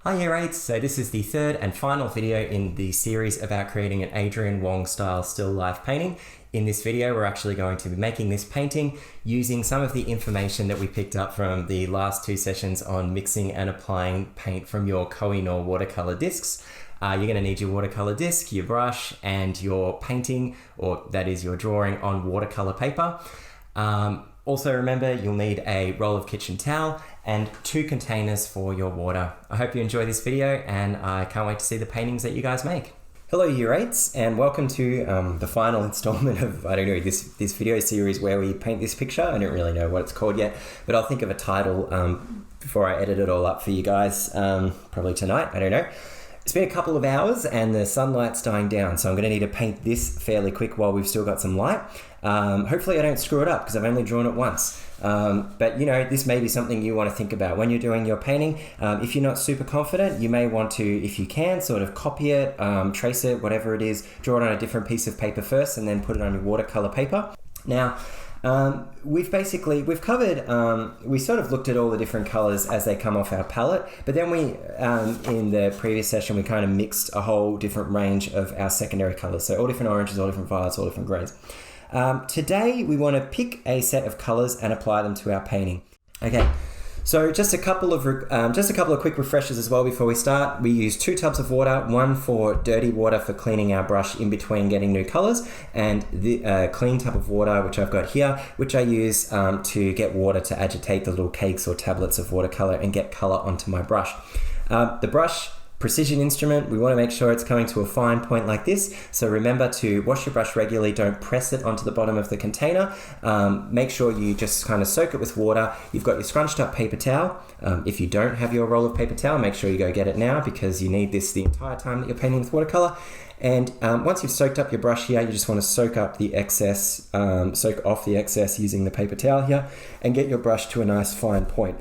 Hi Year 8s, so this is the third and final video in the series about creating an Adrian Wong style still life painting. In this video we're actually going to be making this painting using some of the information that we picked up from the last two sessions on mixing and applying paint from your Koh-i-Noor watercolor discs. You're going to need your watercolor disc, your brush, and your painting, or that is your drawing on watercolor paper. Also remember, you'll need a roll of kitchen towel and 2 containers for your water. I hope you enjoy this video and I can't wait to see the paintings that you guys make. Hello Year 8s and welcome to the final installment of, this video series where we paint this picture. I don't really know what it's called yet, but I'll think of a title before I edit it all up for you guys, probably tonight, I don't know. It's been a couple of hours and the sunlight's dying down, so I'm going to need to paint this fairly quick while we've still got some light. Hopefully I don't screw it up because I've only drawn it once. But you know, this may be something you want to think about when you're doing your painting. If you're not super confident, you may want to, if you can, sort of copy it, trace it, whatever it is, draw it on a different piece of paper first and then put it on your watercolor paper. Now, we've covered, we sort of looked at all the different colors as they come off our palette, but then we, in the previous session, we kind of mixed a whole different range of our secondary colors. So all different oranges, all different violets, all different greys. Today we want to pick a set of colors and apply them to our painting. Okay. So just a couple of quick refreshers as well before we start. We use 2 tubs of water, one for dirty water for cleaning our brush in between getting new colors, and the clean tub of water, which I've got here, which I use to get water to agitate the little cakes or tablets of watercolor and get color onto my brush. The brush, precision instrument, we want to make sure it's coming to a fine point like this. So remember to wash your brush regularly, don't press it onto the bottom of the container. Make sure you just kind of soak it with water. You've got your scrunched up paper towel. If you don't have your roll of paper towel, make sure you go get it now because you need this the entire time that you're painting with watercolor. And once you've soaked up your brush here, you just want to soak off the excess using the paper towel here and get your brush to a nice fine point.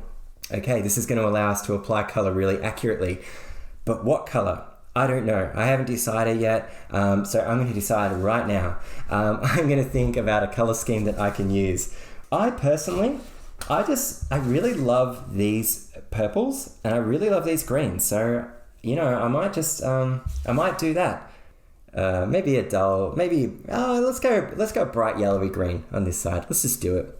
Okay, this is going to allow us to apply color really accurately. But what color? I don't know. I haven't decided yet, so I'm going to decide right now. I'm going to think about a color scheme that I can use. I personally, I really love these purples and I really love these greens. So, you know, I might do that. Maybe a dull, let's go bright yellowy green on this side. Let's just do it.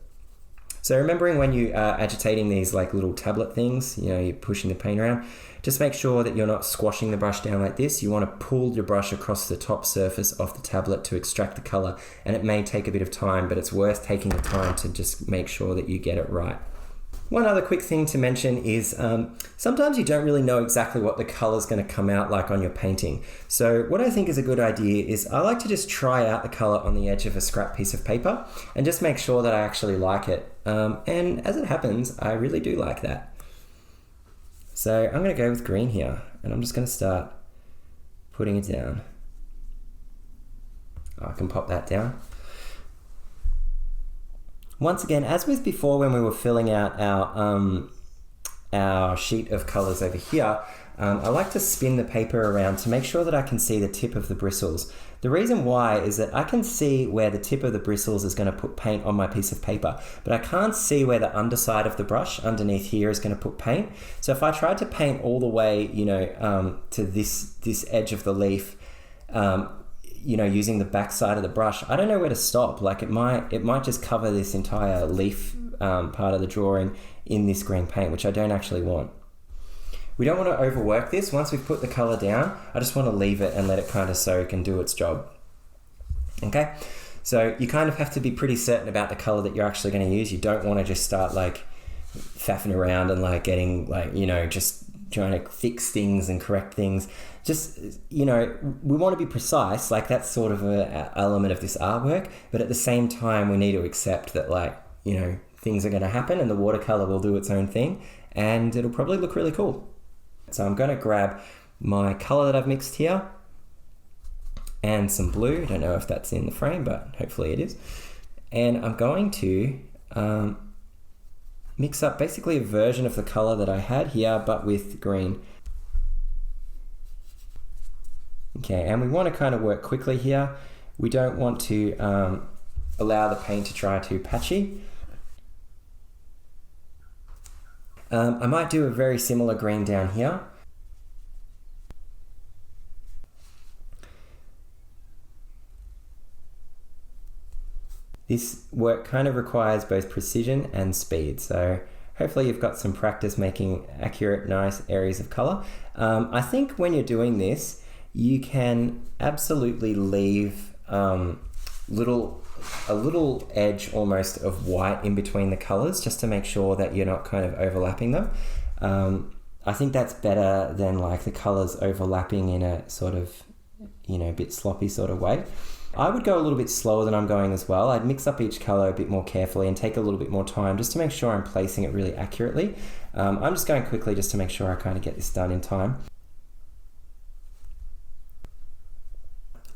So remembering when you are agitating these like little tablet things, you know, you're pushing the paint around, just make sure that you're not squashing the brush down like this. You want to pull your brush across the top surface of the tablet to extract the color, and it may take a bit of time, but it's worth taking the time to just make sure that you get it right. One other quick thing to mention is sometimes you don't really know exactly what the color is going to come out like on your painting. So what I think is a good idea is I like to just try out the color on the edge of a scrap piece of paper and just make sure that I actually like it. And as it happens, I really do like that. So I'm going to go with green here and I'm just going to start putting it down. I can pop that down. Once again, as with before when we were filling out our sheet of colors over here, I like to spin the paper around to make sure that I can see the tip of the bristles. The reason why is that I can see where the tip of the bristles is going to put paint on my piece of paper, but I can't see where the underside of the brush underneath here is going to put paint. So if I tried to paint all the way, you know, to this edge of the leaf, you know, using the back side of the brush, I don't know where to stop. Like it might just cover this entire leaf part of the drawing in this green paint, which I don't actually want. We don't want to overwork this. Once we've put the color down, I just want to leave it and let it kind of soak and do its job. Okay, so you kind of have to be pretty certain about the color that you're actually going to use. You don't want to just start like faffing around and like getting like, you know, just trying to fix things and correct things. Just, you know, we want to be precise, like that's sort of an element of this artwork, but at the same time we need to accept that, like, you know, things are going to happen and the watercolor will do its own thing and it'll probably look really cool. So I'm going to grab my color that I've mixed here and some blue. I don't know if that's in the frame, but hopefully it is. And I'm going to mix up basically a version of the color that I had here, but with green. Okay, and we want to kind of work quickly here. We don't want to allow the paint to dry too patchy. I might do a very similar green down here. This work kind of requires both precision and speed. So hopefully you've got some practice making accurate, nice areas of color. I think when you're doing this, you can absolutely leave a little edge almost of white in between the colors, just to make sure that you're not kind of overlapping them. I think that's better than like the colors overlapping in a sort of, a bit sloppy sort of way. I would go a little bit slower than I'm going as well. I'd mix up each color a bit more carefully and take a little bit more time just to make sure I'm placing it really accurately. I'm just going quickly just to make sure I kind of get this done in time.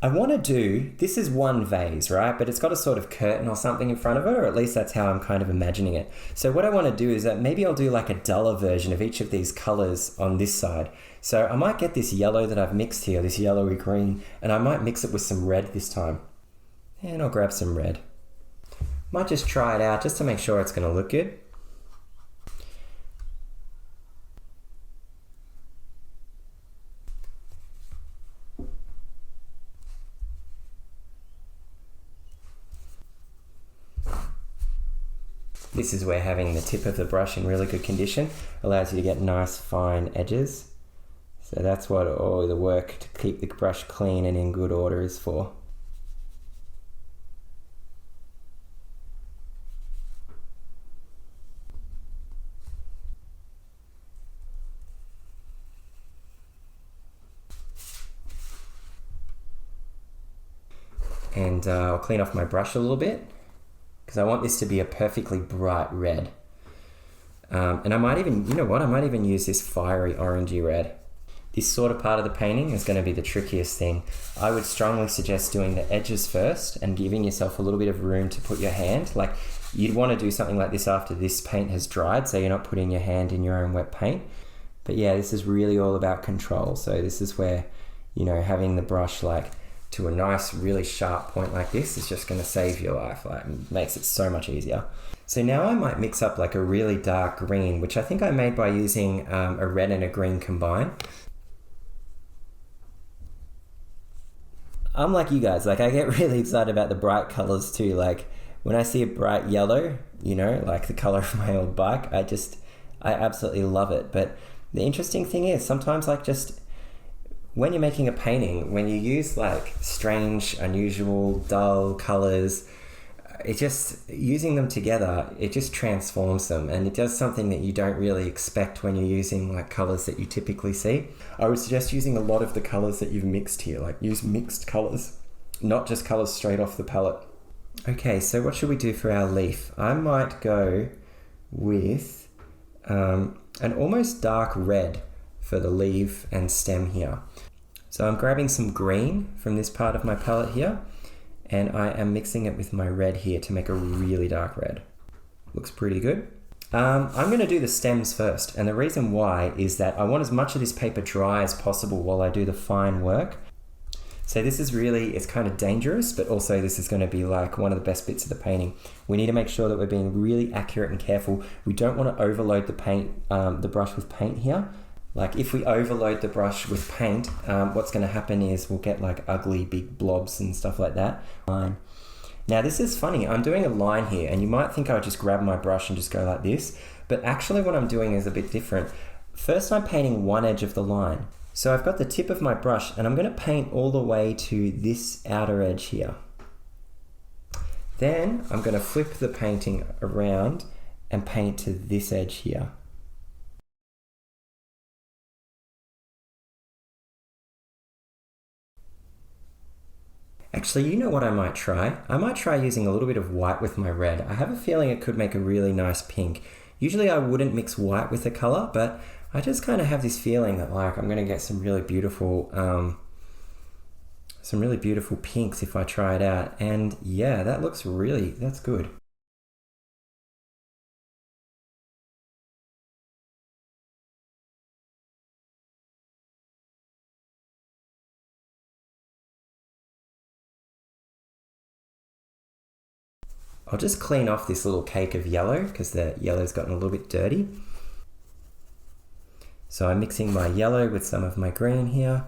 I want to do, this is one vase, right? But it's got a sort of curtain or something in front of it, or at least that's how I'm kind of imagining it. So what I want to do is that maybe I'll do like a duller version of each of these colors on this side. So I might get this yellow that I've mixed here, this yellowy green, and I might mix it with some red this time. And I'll grab some red. Might just try it out just to make sure it's going to look good. This is where having the tip of the brush in really good condition allows you to get nice fine edges. So that's what all the work to keep the brush clean and in good order is for. And I'll clean off my brush a little bit, because I want this to be a perfectly bright red. And I might even, I might even use this fiery orangey red. This sort of part of the painting is going to be the trickiest thing. I would strongly suggest doing the edges first and giving yourself a little bit of room to put your hand. Like, you'd want to do something like this after this paint has dried, so you're not putting your hand in your own wet paint. But yeah, this is really all about control. So this is where, having the brush like to a nice, really sharp point like this is just going to save your life. Like, makes it so much easier. So now I might mix up like a really dark green, which I think I made by using a red and a green combined. I'm like you guys, like I get really excited about the bright colors too. Like when I see a bright yellow, like the color of my old bike, I absolutely love it. But the interesting thing is sometimes like just when you're making a painting, when you use like strange, unusual, dull colors, it just, using them together, it just transforms them, and it does something that you don't really expect when you're using like colors that you typically see. I would suggest using a lot of the colors that you've mixed here, like use mixed colors, not just colors straight off the palette. Okay, so what should we do for our leaf? I might go with an almost dark red for the leaf and stem here. So I'm grabbing some green from this part of my palette here, and I am mixing it with my red here to make a really dark red. Looks pretty good. I'm going to do the stems first, and the reason why is that I want as much of this paper dry as possible while I do the fine work. So this is really, it's kind of dangerous, but also this is going to be like one of the best bits of the painting. We need to make sure that we're being really accurate and careful. We don't want to overload the paint, the brush with paint here. Like if we overload the brush with paint, what's going to happen is we'll get like ugly big blobs and stuff like that. Now this is funny, I'm doing a line here, and you might think I would just grab my brush and just go like this, but actually what I'm doing is a bit different. First I'm painting one edge of the line. So I've got the tip of my brush and I'm going to paint all the way to this outer edge here. Then I'm going to flip the painting around and paint to this edge here. Actually, you know what I might try? I might try using a little bit of white with my red. I have a feeling it could make a really nice pink. Usually I wouldn't mix white with a color, but I just kind of have this feeling that like I'm going to get some really beautiful pinks if I try it out. And yeah, that looks really, that's good. I'll just clean off this little cake of yellow because the yellow's gotten a little bit dirty. So I'm mixing my yellow with some of my green here.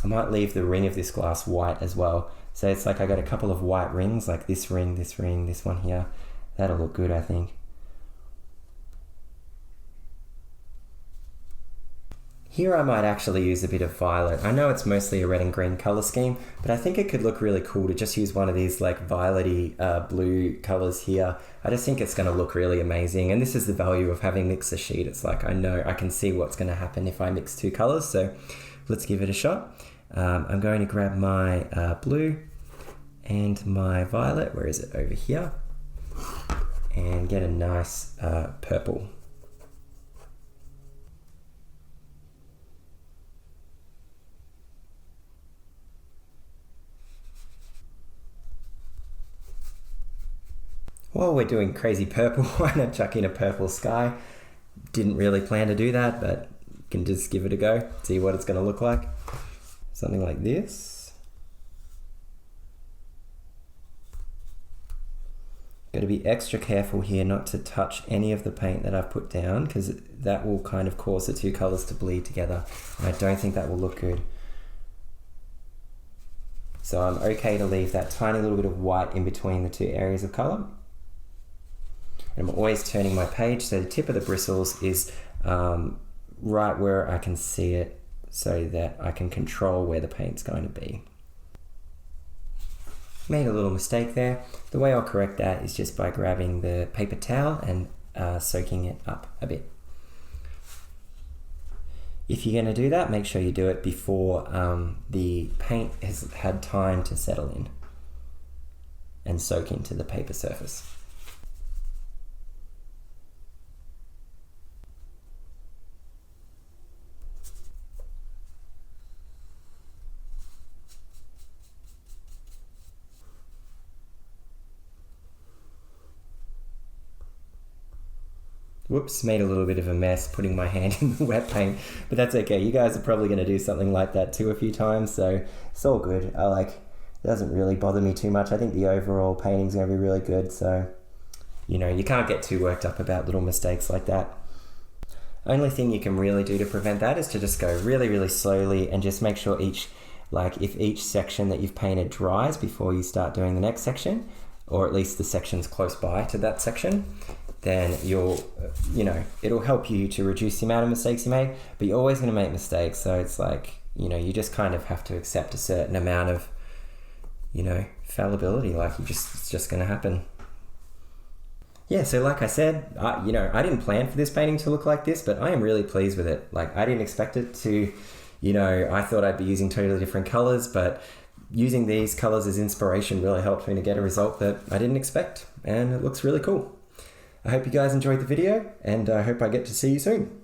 I might leave the ring of this glass white as well. So it's like I got a couple of white rings, like this ring, this one here. That'll look good, I think. Here I might actually use a bit of violet. I know it's mostly a red and green color scheme, but I think it could look really cool to just use one of these like violety blue colors here. I just think it's gonna look really amazing. And this is the value of having mixed a sheet. It's like, I know I can see what's gonna happen if I mix two colors. So let's give it a shot. I'm going to grab my blue and my violet. Where is it? Over here. And get a nice purple. While we're doing crazy purple, why not chuck in a purple sky? Didn't really plan to do that, but you can just give it a go, see what it's going to look like. Something like this. Got to be extra careful here not to touch any of the paint that I've put down, because that will kind of cause the two colors to bleed together. And I don't think that will look good. So I'm okay to leave that tiny little bit of white in between the two areas of color. And I'm always turning my page so the tip of the bristles is right where I can see it, so that I can control where the paint's going to be. Made a little mistake there. The way I'll correct that is just by grabbing the paper towel and soaking it up a bit. If you're going to do that, make sure you do it before the paint has had time to settle in and soak into the paper surface. Whoops, made a little bit of a mess putting my hand in the wet paint, but that's okay. You guys are probably going to do something like that too a few times, so it's all good. It doesn't really bother me too much. I think the overall painting's going to be really good, so you know, you can't get too worked up about little mistakes like that. Only thing you can really do to prevent that is to just go really, really slowly and just make sure if each section that you've painted dries before you start doing the next section, or at least the sections close by to that section, then it'll help you to reduce the amount of mistakes you make, but you're always going to make mistakes. So it's like, you just kind of have to accept a certain amount of, fallibility. It's just going to happen. Yeah, so like I said, I didn't plan for this painting to look like this, but I am really pleased with it. I didn't expect it to, I thought I'd be using totally different colors, but using these colors as inspiration really helped me to get a result that I didn't expect, and it looks really cool. I hope you guys enjoyed the video, and I hope I get to see you soon.